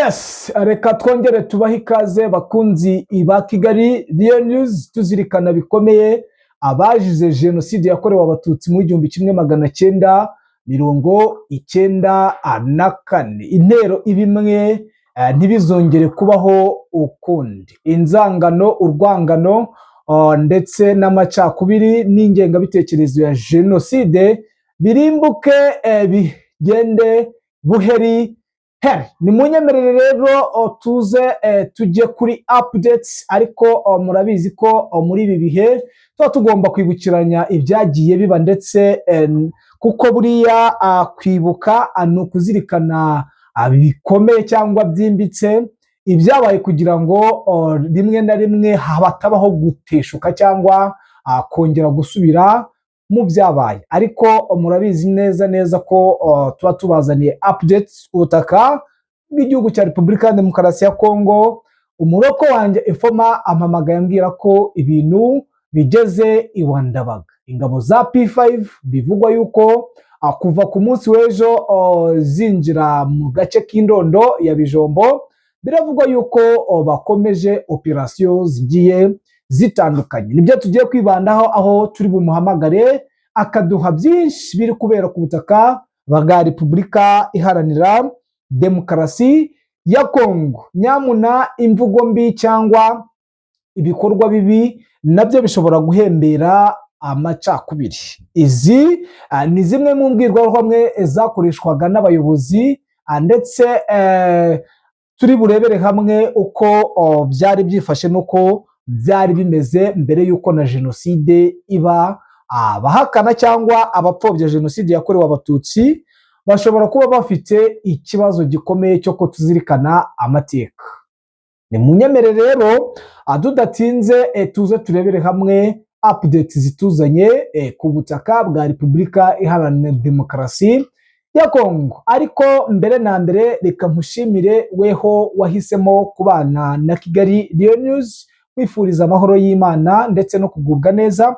Yes, reka twongere tubahe ikaze bakunzi ba Kigali Real News, tuzirikana bikomeye abajize jenoside yakorewe abatutsi mu 1994. Intero ibimwe ntibizongere kubaho ukundi. Inzangano, urwangano ndetse n'amacakubiri n'ingengabitekerezo ya jenoside birimbuke, bigende buheri. Ni munyemerere rero tuze tujye kuri updates, ariko murabizi ko muri ibi bihe tuba tugomba kwibukiranya ibyagiye biba, ndetse kuko buriya kwibuka ni ukuzirikana bikomeye cyangwa byimbitse ibyabaye, kugira ngo rimwe na rimwe hatabaho guteshuka cyangwa kongera gusubira mu byabaye. Ariko murabizi neza ko tuba tubazaniye updates ku butaka bw'igihugu cya Repubulika ya Demokarasi ya Kongo. Umuroko wanjye Efoma ampamagaye ambwira ko ibintu bigeze iwa Ndabaga. Ingabo za P5 bivugwa yuko kuva ku munsi w'ejo zinjira mu gace k'Indondo ya Bijombo. Biravugwa yuko bakomeje operasiyo zigiye zitandukanye. Nibyo tugiye kwibandaho, aho turi bumuhamagare akaduha byinshi biri kubera ku butaka bwa Repubulika Iharanira Demokarasi ya Kongo. Nyamuna imvugo mbi cyangwa ibikorwa bibi nabyo bishobora guhembera amacakubiri. Izi ni zimwe mu mbwirwaruhame zakoreshwaga n'abayobozi, ndetse turi burebere hamwe uko byari byifashe nuko byari bimeze mbere y'uko na jenoside iba. Abahakana cyangwa abapfobya jenoside yakorewe abatutsi bashobora kuba bafite ikibazo gikomeye cyo kutuzirikana amateka. Ni munyemerere rero tudatinze tuze turebere hamwe updates zituzanye ku butaka bwa Repubulika Iharanira Demokarasi ya Kongo. Ariko mbere na mbere reka nkushimire weho wahisemo kubana na Kigali Real News, wifuriza amahoro y'Imana ndetse no kugubwa neza.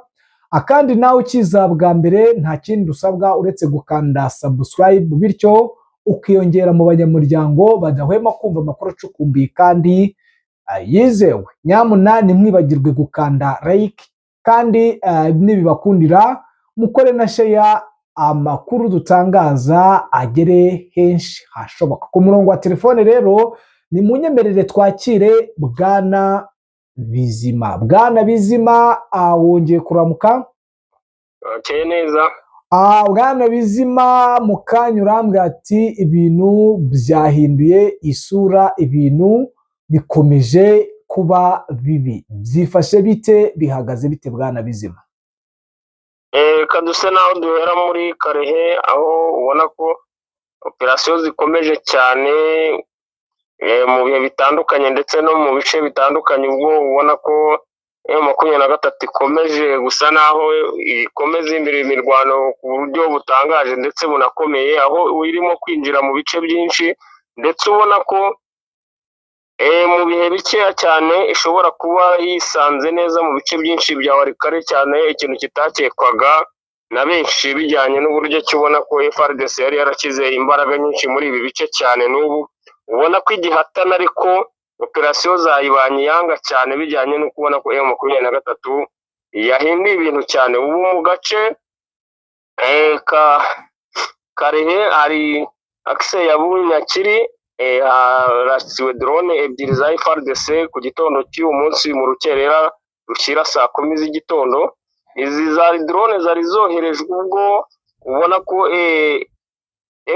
Akandi nawe ukiza bwa mbere nta kindi usabwa uretse gukanda subscribe, bityo ukiyongera mu banyamuryango badahwema kumva amakuru acukumbuye kandi yizewe. Nyamuna nimwibagirwe gukanda like, kandi nibibakundira mukore na share, amakuru dutangaza agere henshi hashoboka. Ku murongo wa telefone rero ni munyemerere twakire Bwana Bizima. Bwana Bizima, wongeye kuramuka? Okay, neza. Bwana Bizima, mukanya urambwira ati ibintu byahinduye isura, ibintu bikomeje kuba bibi. Byifashe bite, bihagaze bite Bwana Bizima? Kaduse naho duhera muri Karehe, aho ubona ko operasiyo zikomeje cyane mu bihe bitandukanye ndetse no mu bice bitandukanye. Ubwo ubona ko M23 ikomeje gusa naho ikomeza imbere imirwano ku buryo butangaje ndetse bunakomeye, aho irimo kwinjira mu bice byinshi, ndetse ubona ko mu bihe bikeya cyane ishobora kuba yisanze neza mu bice byinshi bya Warikare cyane, ikintu kitakekwaga na benshi bijyanye n'uburyo kibona ko FARDC yari yarakize imbaraga nyinshi muri ibi bice cyane. N'ubu ubona ko igihatana, ariko operasiyo zayibanye yanga cyane bijyanye no kubona ko M23 yahinduye ibintu cyane. Ubu mu gace ka Karehe hari akise ya Bunyakiri, harasiwe drone ebyiri za FARDC ku gitondo cy'uyu munsi mu rukerera rushyira saa 10 z'igitondo. Izi zari drone zari zoherejwe ubwo ubona ko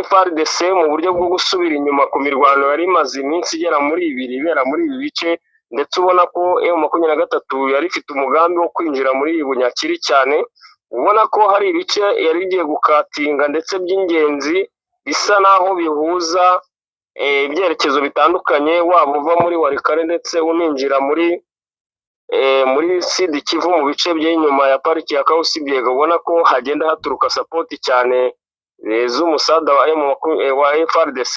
FARDC mu buryo bwo gusubira inyuma ku mirwano yari imaze iminsi igera muri ibiri ibera muri ibi bice, ndetse ubona ko M23 yari ifite umugambi wo kwinjira muri Bunyakiri cyane. Ubona ko hari ibice yari igiye gukatinga ndetse by'ingenzi bisa naho bihuza ibyerekezo bitandukanye, waba uva muri Warikare ndetse uninjira muri Sud Kivu mu bice by'inyuma ya pariki ya Kausibiega. Ubona ko hagenda haturuka support cyane z'umusada wa FARDC.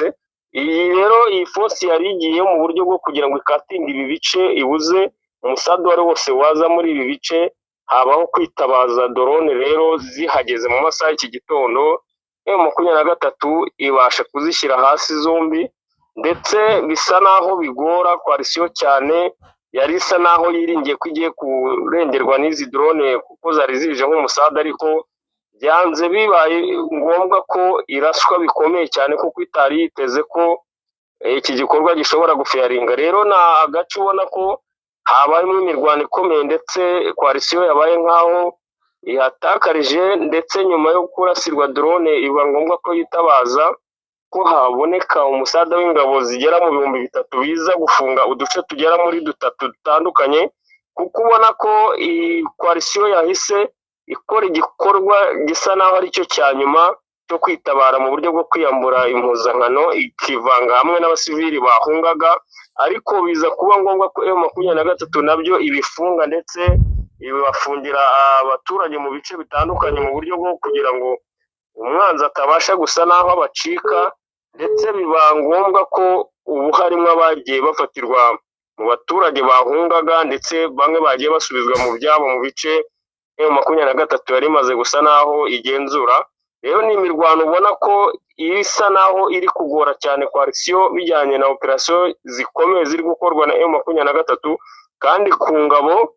Iyi rero iyi force yari igiye mu buryo bwo kugira ngo ikatinga ibi bice, ibuze umusada wari wose waza muri ibi bice. Habaho kwitabaza drone rero zihageze mu masaha y'iki gitondo, M23 ibasha kuzishyira hasi zombi, ndetse bisa naho bigora koalisiyo cyane, yari isa naho yiringiye ko igiye kurengerwa n'izi drone kuko zari zije nk'umusada, ariko byanze bibaye ngombwa ko iraswa bikomeye cyane kuko itari yiteze ko iki gikorwa gishobora gufiyaringa. Rero ni agace ubona ko habayemo imirwano ikomeye, ndetse koalisiyo yabaye nk'aho ihatakarije, ndetse nyuma yo kurasirwa drone iba ngombwa ko yitabaza ko haboneka umusada w'ingabo zigera mu 3,000 biza gufunga uduce tugera muri 3 dutandukanye, kuko ubona ko iyi koalisiyo yahise ikora igikorwa gisa naho ari cyo cya nyuma cyo kwitabara mu buryo bwo kwiyambura impuzankano, ikivanga hamwe n'abasivili bahungaga, ariko biza kuba ngombwa ko M23 nabyo ibifunga, ndetse ibibafungira abaturage mu bice bitandukanye mu buryo bwo kugira ngo umwanzi atabasha gusa naho abacika, ndetse biba ngombwa ko ubu harimo abagiye bafatirwa mu baturage bahungaga, ndetse bamwe bagiye basubizwa mu byabo mu bice M23 yari imaze gusa naho igenzura. Rero ni imirwano ubona ko isa naho iri kugora cyane koalisiyo bijyanye na operasiyo zikomeye ziri gukorwa na M23, kandi ku ngabo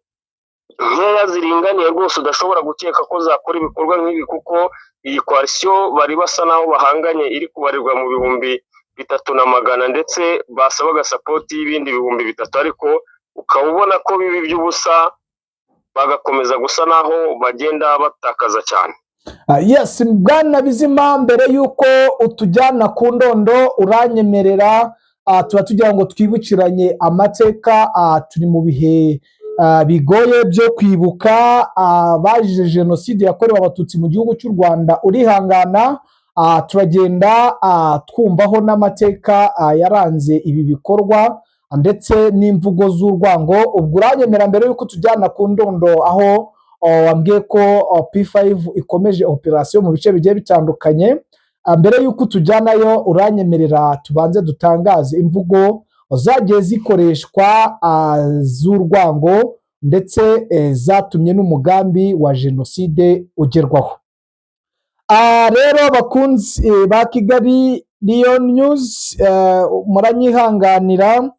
nkeya ziringaniye rwose udashobora gukeka ko zakora ibikorwa nk'ibi, kuko iyi koalisiyo bari basa naho bahanganye iri kubarirwa mu 3,300, ndetse basabaga sapoti y'ibindi 3,000, ariko ukaba ubona ko bibi by'ubusa, bagakomeza gusa naho bagenda batakaza cyane. Yes, Bwana Bizima, mbere yuko utujyana ku ndondo uranyemerera tuba tugira ngo twibukiranye amateka. Turi mu bihe bigoye byo kwibuka abazize jenoside yakorewe abatutsi mu gihugu cy'u Rwanda. Urihangana, turagenda twumvaho n'amateka yaranze ibi bikorwa ndetse n'imvugo z'urwango. Ubwo uranyemera mbere yuko tujyana ku ndondo aho wambwiye ko P5 ikomeje operasiyo mu bice bigiye bitandukanye, mbere yuko tujyanayo uranyemerera tubanze dutangaze imvugo zagiye zikoreshwa z'urwango ndetse zatumye n'umugambi wa jenoside ugerwaho. Rero bakunzi ba Kigali Lion News, muranyihanganira,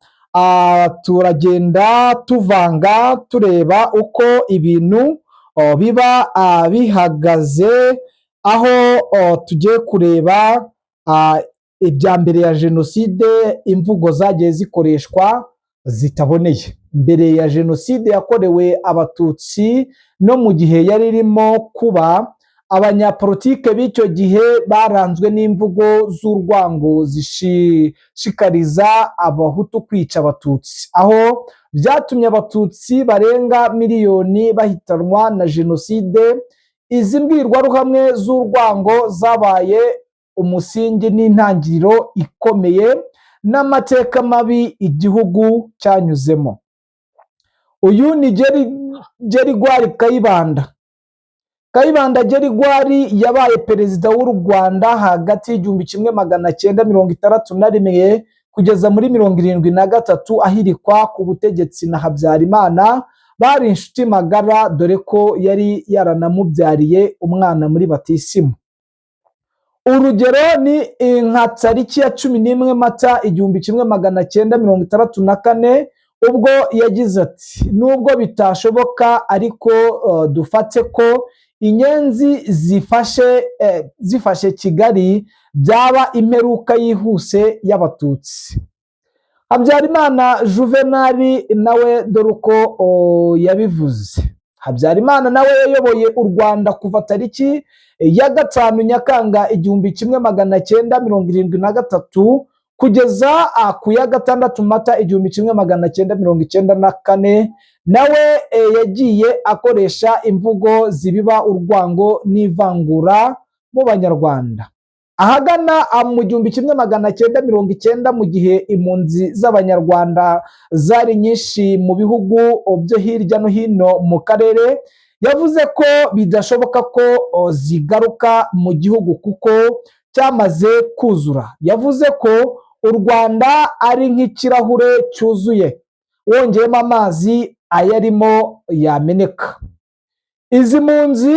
turagenda tuvanga tureba uko ibintu biba bihagaze, aho tugiye kureba ibya mbere ya jenoside, imvugo zagiye zikoreshwa zitaboneye mbere ya jenoside yakorewe abatutsi no mu gihe yari irimo kuba. Abanyapolitike b'icyo gihe baranzwe n'imvugo z'urwango zishishikariza abahutu kwica abatutsi, aho byatumye abatutsi barenga miliyoni bahitanwa na jenoside. Izi mbwirwaruhamwe z'urwango zabaye umusingi n'intangiriro ikomeye n'amateka mabi igihugu cyanyuzemo. Uyu ni Gerigwari Kayibanda. Kayibanda Gerigwari yabaye perezida w'u Rwanda hagati y'1961 kugeza muri 1973, ahirikwa ku butegetsi na Habyarimana. Bari inshuti magara, dore ko yari yaranamubyariye umwana muri batisimu. Urugero ni nka tariki ya 11 Mata 1964, ubwo yagize ati: nubwo bitashoboka ariko dufate ko inyenzi zifashe Kigali byaba imperuka yihuse y'abatutsi. Habyarimana Juvenali nawe dore uko yabivuze. Habyarimana nawe yayoboye u Rwanda kuva tariki ya 5 Nyakanga 1973 kugeza ku ya 6 Mata 1994. Nawe yagiye akoresha imvugo zibiba urwango n'ivangura mu Banyarwanda. Ahagana mu 1990, mu gihe impunzi z'Abanyarwanda zari nyinshi mu bihugu byo hirya no hino mu karere, yavuze ko bidashoboka ko zigaruka mu gihugu kuko cyamaze kuzura. Yavuze ko u Rwanda ari nk'ikirahure cyuzuye, wongeyemo amazi ayarimo yameneka. izi mpunzi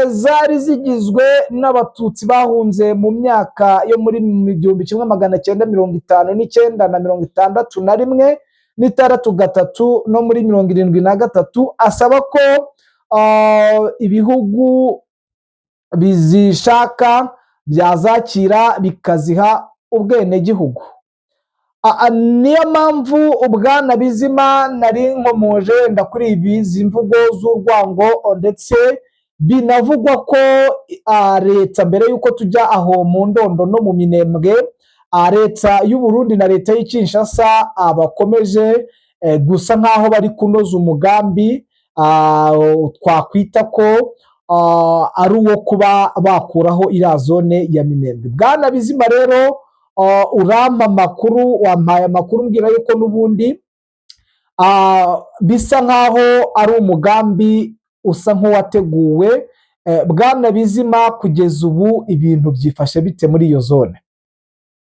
zari zigizwe n'abatutsi bahunze mu myaka yo muri 1959 na 1961 n'63 no muri 73, asaba ko ibihugu bizishaka byazakira bikaziha ubwenegihugu. Niyo mpamvu Bwana Bizima nari nkomoje wenda kuri izi mvugo z'urwango, ndetse binavugwa ko leta mbere y'uko tujya aho mu Ndondo no mu Minembwe, leta y'u Burundi na leta y'i Kinshasa bakomeje gusa nk'aho bari kunoza umugambi twakwita ko ari uwo kuba bakuraho iriya zone ya Minembwe. Bwana Bizima rero, urampa amakuru, wampaye amakuru mbwira yuko n'ubundi bisa nk'aho ari umugambi usa nk'uwateguwe. Bwana Bizima, kugeza ubu ibintu byifashe bite muri iyo zone?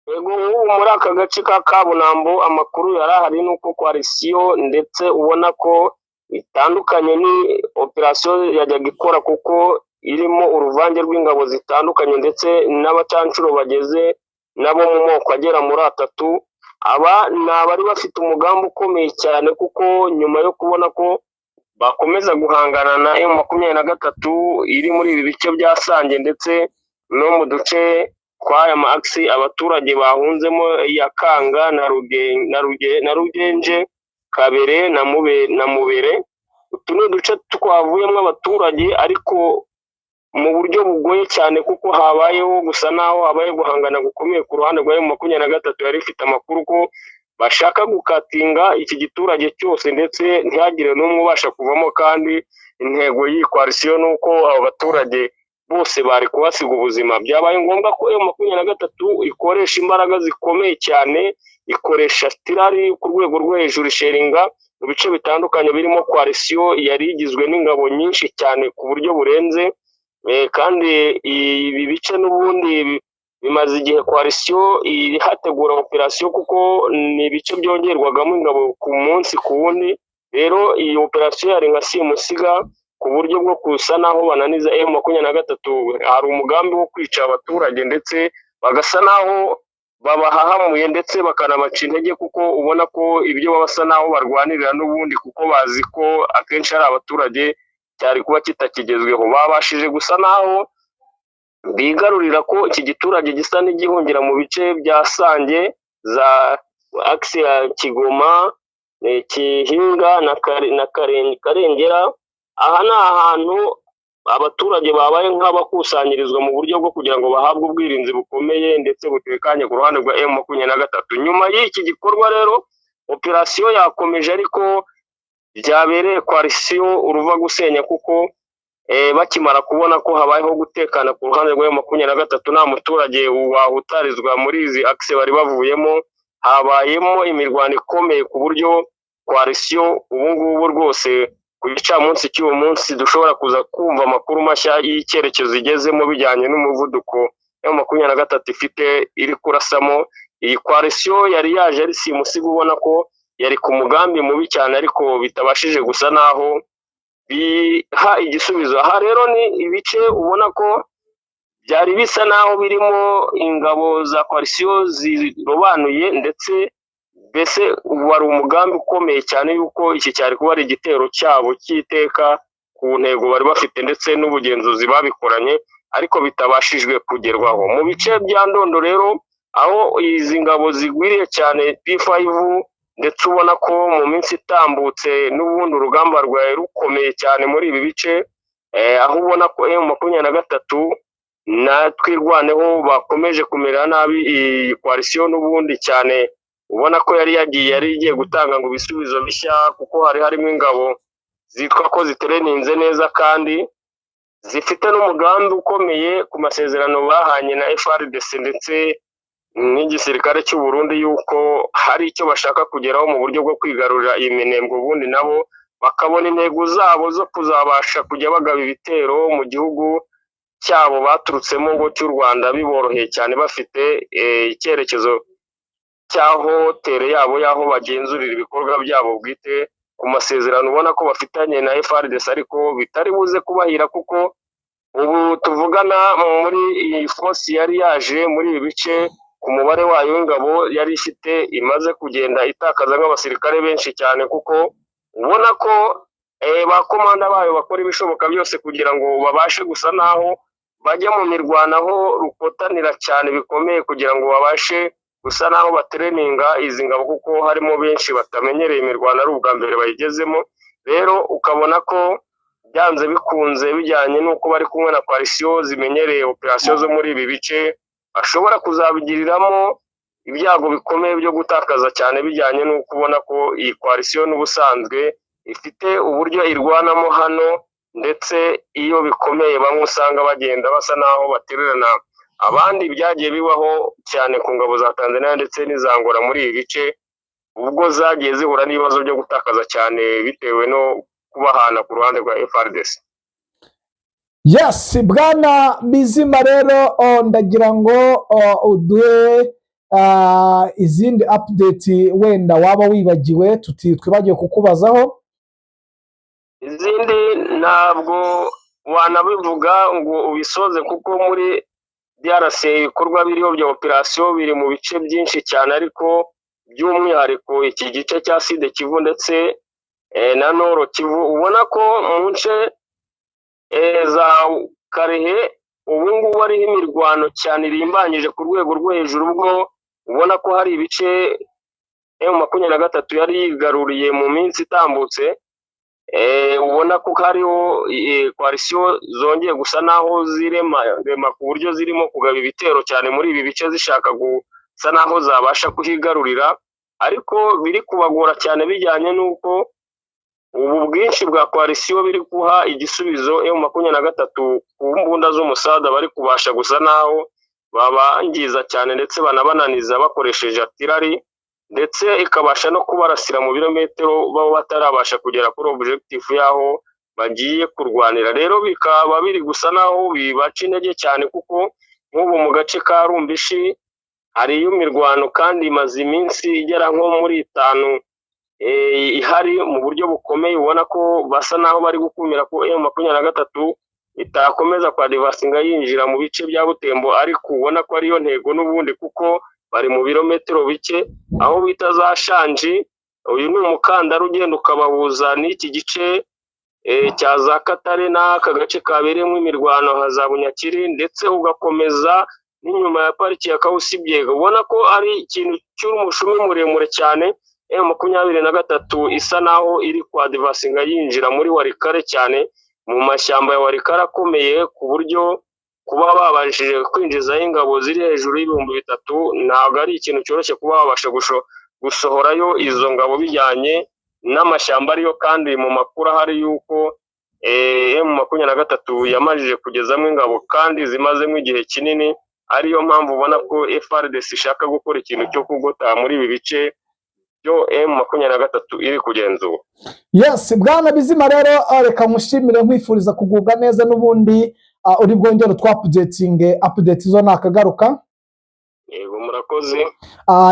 Yego, nk'ubu muri aka gace ka Kabunambo amakuru yari ahari nuko koalisiyo ndetse ubona ko bitandukanye ni operasiyo yajyaga ikora, kuko irimo uruvange rw'ingabo zitandukanye ndetse n'abacancuro bageze nabo mu moko agera muri 3. Aba ni abari bafite umugambi ukomeye cyane, kuko nyuma yo kubona ko bakomeza guhangana na M23 iri muri ibi bice bya Sange ndetse no mu duce tw'aya maaxi abaturage bahunzemo ya Kanga na Rugenje, Kabere na Mubere. Utu ni uduce twavuyemo abaturage ariko mu buryo bugoye cyane, kuko habayeho gusa naho habaye guhangana gukomeye ku ruhande rwa M23. yari ifite amakuru ko bashaka gukatinga iki giturage cyose ndetse ntihagire n'umwe ubasha kuvamo, kandi intego y'iyi koalisiyo ni uko abo baturage bose bari kubasiga ubuzima. Byabaye ngombwa ko M23 ikoresha imbaraga zikomeye cyane, ikoresha stirari ku rwego rwo hejuru, isheringa mu bice bitandukanye birimo koalisiyo yari igizwe n'ingabo nyinshi cyane ku buryo burenze. Kandi ibi bice n'ubundi bimaze igihe koalisiyo hategura operasiyo, kuko ni ibice byongerwagamo ingabo ku munsi ku wundi. Rero iyi operasiyo yari nka simusiga ku buryo bwo kusa naho bananiza M23. Hari umugambi wo kwica abaturage ndetse bagasa naho babahahamuye ndetse bakanabaca intege, kuko ubona ko ibyo babasa naho barwanirira n'ubundi, kuko bazi ko akenshi ari abaturage cyari kuba kitakigezweho. Babashije gusa naho bigarurira ko iki giturage gisa n'igihungira mu bice bya Sange za axe ya Kigoma, Kihinga na Karengera. Aha ni ahantu abaturage babaye nk'abakusanyirizwa mu buryo bwo kugira ngo bahabwe ubwirinzi bukomeye ndetse butekanye ku ruhande rwa M23. Nyuma y'iki gikorwa rero operasiyo yakomeje, ariko byabereye koalisiyo uruva gusenya, kuko bakimara kubona ko habayeho gutekana ku ruhande rwa M23 nta muturage wahutarizwa muri izi axe bari bavuyemo, habayemo imirwano ikomeye ku buryo koalisiyo ubu ngubu rwose ku gicamunsi cy'uwo munsi dushobora kuza kumva amakuru mashya y'icyerekezo igezemo bijyanye n'umuvuduko M23 ifite iri kurasamo. Iyi koalisiyo yari yaje ari simusiga, ubona ko yari ku mugambi mubi cyane, ariko bitabashije gusa naho biha igisubizo. Aha rero ni ibice ubona ko byari bisa naho birimo ingabo za koalisiyo zirobanuye, ndetse mbese wari umugambi ukomeye cyane yuko iki cyari kuba ari igitero cyabo cy'iteka ku ntego bari bafite ndetse n'ubugenzuzi babikoranye, ariko bitabashijwe kugerwaho. Mu bice bya Ndondo rero, aho izi ngabo zigwiriye cyane P5, ndetse ubona ko mu minsi itambutse n'ubundi urugamba rwawe rukomeye cyane muri ibi bice, aho ubona ko M23 na Twirwaneho bakomeje kumera nabi iyi koalisiyo n'ubundi cyane, ubona ko yari igiye gutanga ngo ibisubizo bishya, kuko hari harimo ingabo zitwa ko zitereninze neza kandi zifite n'umugambi ukomeye ku masezerano bahanye na FRDC ndetse n'igisirikare cy'u Burundi, yuko hari icyo bashaka kugeraho mu buryo bwo kwigarurira iyi Minembwe, ubundi nabo bakabona intego zabo zo kuzabasha kujya bagaba ibitero mu gihugu cyabo baturutsemo ngo cy'u Rwanda biboroheye cyane, bafite icyerekezo cyaho tere yabo y'aho bagenzurira ibikorwa byabo bwite ku masezerano ubona ko bafitanye na FARDC ariko bitari buze kubahira, kuko ubu tuvugana muri iyi force yari yaje muri ibi bice ku mubare wayo w'ingabo yari ifite imaze kugenda itakaza nk'abasirikare benshi cyane, kuko ubona ko ba komanda bayo bakora ibishoboka byose kugira ngo babashe gusa naho bajya mu mirwano aho rukotanira cyane bikomeye, kugira ngo babashe gusa naho batereninga izi ngabo, kuko harimo benshi batamenyereye imirwano ari ubwa mbere bayigezemo. Rero ukabona ko byanze bikunze bijyanye n'uko bari kumwe na coalition zimenyereye operation zo muri ibi bice, bashobora kuzabigiriramo ibyago bikomeye byo gutakaza cyane, bijyanye n'uko ubona ko iyi coalition n'ubusanzwe ifite uburyo irwanamo hano, ndetse iyo bikomeye bamwe usanga bagenda basa naho batererana abandi. Byagiye bibaho cyane ku ngabo za Tanzania ndetse n'izangora muri ibi bice, ubwo zagiye zihura n'ibibazo byo gutakaza cyane bitewe no kubahana ku ruhande rwa FARDC. Yes, bwana Bizima, rero ndagira ngo uduhe izindi update wenda waba wibagiwe twibagiwe kukubazaho. Izindi ntabwo wanabivuga ngo ubisoze, kuko muri DRC ibikorwa biriho bya operation biri mu bice byinshi cyane, ariko by'umwihariko iki gice cya Sud Kivu ndetse na Nord Kivu ubona ko mu nce za Karehe ubu ngubu ariho imirwano cyane irimbanyije ku rwego rwo hejuru, ubwo ubona ko hari ibice M23 yari yigaruriye mu minsi itambutse. Ubona ko hariho coalition zongeye gusa naho zirema ku buryo zirimo kugaba ibitero cyane muri ibi bice zishaka gusa naho zabasha kuhigarurira, ariko biri kubagora cyane bijyanye n'uko ubu bwinshi bwa coalition biri guha igisubizo M23 ku mbunda z'umusada bari kubasha gusa naho babangiza cyane ndetse banabananiza bakoresheje artillery, ndetse ikabasha no kubarasira mu birometero baba batarabasha kugera kuri objective yaho bagiye kurwanira. Rero bikaba biri gusa naho bibaca intege cyane, kuko nk'ubu mu gace ka Rumbishi hari imirwano kandi imaze iminsi igera nko muri 5 ihari mu buryo bukomeye. Ubona ko basa naho bari gukumira ko M23 itakomeza kwa divasinga yinjira mu bice bya Butembo, ariko ubona ko ariyo ntego n'ubundi, kuko bari mu birometero bike aho bita za Shanji. Uyu ni umukandara ugenda ukabahuza n'iki gice cya za Katare n'aka gace kabereyemo imirwano haza Bunyakiri, ndetse ugakomeza n'inyuma ya pariki ya Kausibyega. Ubona ko ari ikintu cy'umushumi muremure cyane. M23 isa naho iri kwa divasinga yinjira muri Warikare cyane mu mashyamba ya Warikare akomeye, ku buryo kuba babashije kwinjizaho ingabo ziri hejuru y'ibihumbi 3 ntabwo ari ikintu cyoroshye kuba babasha gusohorayo izo ngabo, bijyanye n'amashyamba ariyo. Kandi mu makuru ahari yuko M23 yamajije kugezamo ingabo kandi zimazemo igihe kinini, ariyo mpamvu ubona ko FARDC ishaka gukora ikintu cyo kugota muri ibi bice byo M23 iri kugenzura. Yes, bwana Bizima, rero reka mushimire nkwifuriza kugubwa neza, n'ubundi uri bwongere update zo nakagaruka. Yego, murakoze.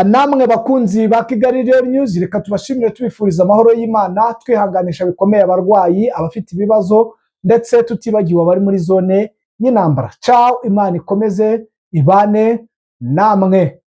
Namwe bakunzi ba Kigali Real News, reka tubashimire tubifuriza amahoro y'Imana, twihanganisha bikomeye abarwayi, abafite ibibazo, ndetse tutibagiwe abari muri zone y'intambara. Ciao, Imana ikomeze ibane namwe.